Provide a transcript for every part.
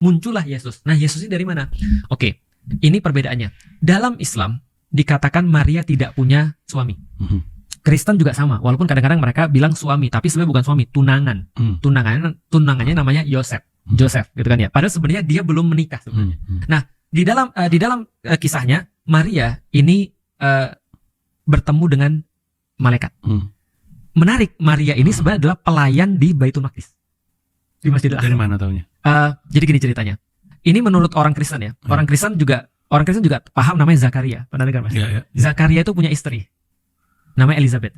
muncullah Yesus. Nah, Yesus ini dari mana? Oke, ini perbedaannya. Dalam Islam dikatakan Maria tidak punya suami. Kristen juga sama, walaupun kadang-kadang mereka bilang suami, tapi sebenarnya bukan suami, tunangan. Tunangannya namanya Joseph, gitu kan ya. Padahal sebenarnya dia belum menikah sebenarnya. Nah, di dalam kisahnya Maria ini bertemu dengan malaikat. Menarik, Maria ini sebenarnya adalah pelayan di Baitul Maqdis, di Masjidil Aqsa. Dari mana taunya? Jadi gini ceritanya. Ini menurut orang Kristen ya. Orang Kristen juga paham namanya Zakaria. Pernah dengar Mas? Ya. Zakaria itu punya istri namanya Elizabeth.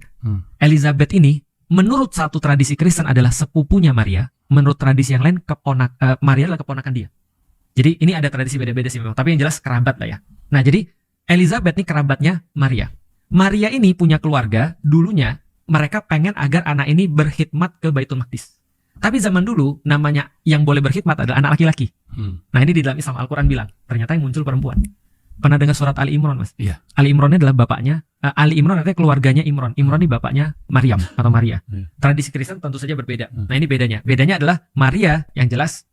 Elizabeth ini menurut satu tradisi Kristen adalah sepupunya Maria. Menurut tradisi yang lain Maria adalah keponakan dia. Jadi ini ada tradisi beda-beda sih memang, tapi yang jelas kerabat lah ya. Nah, jadi Elizabeth ini kerabatnya Maria. Maria ini punya keluarga, dulunya mereka pengen agar anak ini berkhidmat ke Baitul Maqdis. Tapi zaman dulu namanya yang boleh berkhidmat adalah anak laki-laki. Nah, ini di dalam Islam Al-Quran bilang, ternyata yang muncul perempuan. Pernah dengar surat Ali Imran, Mas? Iya. Ali Imran adalah bapaknya, Ali Imran artinya keluarganya Imran. Imran ini bapaknya Maryam atau Maria. Tradisi Kristen tentu saja berbeda. Nah, ini bedanya. Bedanya adalah Maria yang jelas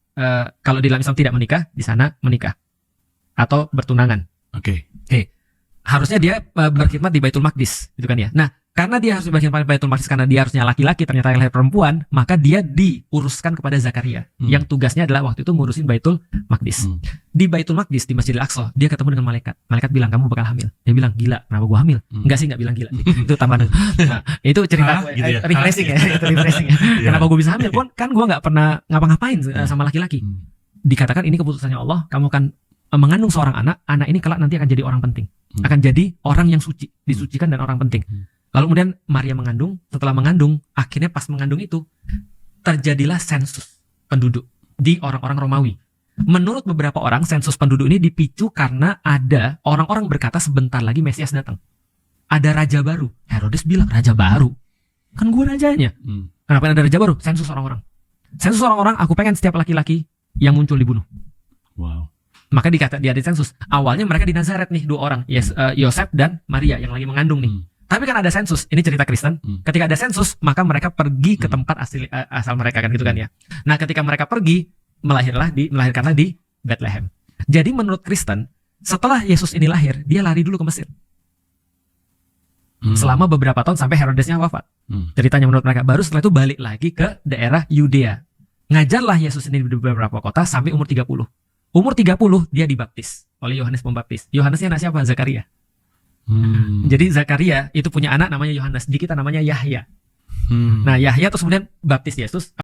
kalau di dalam Islam tidak menikah, di sana menikah atau bertunangan. Oke. Harusnya dia berkhidmat di Baitul Maqdis, gitu kan ya. Nah, karena dia harus berkhidmat di Baitul Maqdis karena dia harusnya laki-laki, ternyata yang lahir perempuan, maka dia diuruskan kepada Zakaria yang tugasnya adalah waktu itu ngurusin Baitul Maqdis. Di Baitul Maqdis di Masjidil Aqsa, dia ketemu dengan malaikat. Malaikat bilang, "Kamu bakal hamil." Dia bilang, "Gila, kenapa gua hamil?" Enggak sih, enggak bilang gila. Itu tambahan. Nah, itu cerita gitu ya? refreshing ya, itu refreshing ya. Kenapa gua bisa hamil? Kan gua enggak pernah ngapa-ngapain sama laki-laki. Dikatakan ini keputusannya Allah, kamu akan mengandung seorang anak ini kelak nanti akan jadi orang penting. Akan jadi orang yang suci, disucikan dan orang penting. Lalu kemudian Maria mengandung, setelah mengandung, akhirnya pas mengandung itu terjadilah sensus penduduk di orang-orang Romawi. Menurut beberapa orang, sensus penduduk ini dipicu karena ada orang-orang berkata sebentar lagi Mesias datang. Ada raja baru. Herodes bilang, "Raja baru? Kan gue rajanya." Kenapa ada raja baru? Sensus orang-orang. Sensus orang-orang, aku pengen setiap laki-laki yang muncul dibunuh. Wow. Maka dia ada sensus. Awalnya mereka di Nazaret nih, 2 orang, Yosef dan Maria yang lagi mengandung nih. Tapi kan ada sensus, ini cerita Kristen. Ketika ada sensus, maka mereka pergi ke tempat asal mereka kan gitu kan ya. Nah, ketika mereka pergi, melahirkanlah di Bethlehem. Jadi menurut Kristen, setelah Yesus ini lahir, dia lari dulu ke Mesir. Selama beberapa tahun sampai Herodesnya wafat. Ceritanya menurut mereka. Baru setelah itu balik lagi ke daerah Yudea. Ngajarlah Yesus ini di beberapa kota sampai umur 30. Umur 30 dia dibaptis oleh Yohanes Pembaptis. Yohanesnya anak siapa? Zakaria. Jadi Zakaria itu punya anak namanya Yohanes. Di kita namanya Yahya. Nah, Yahya terus kemudian baptis Yesus.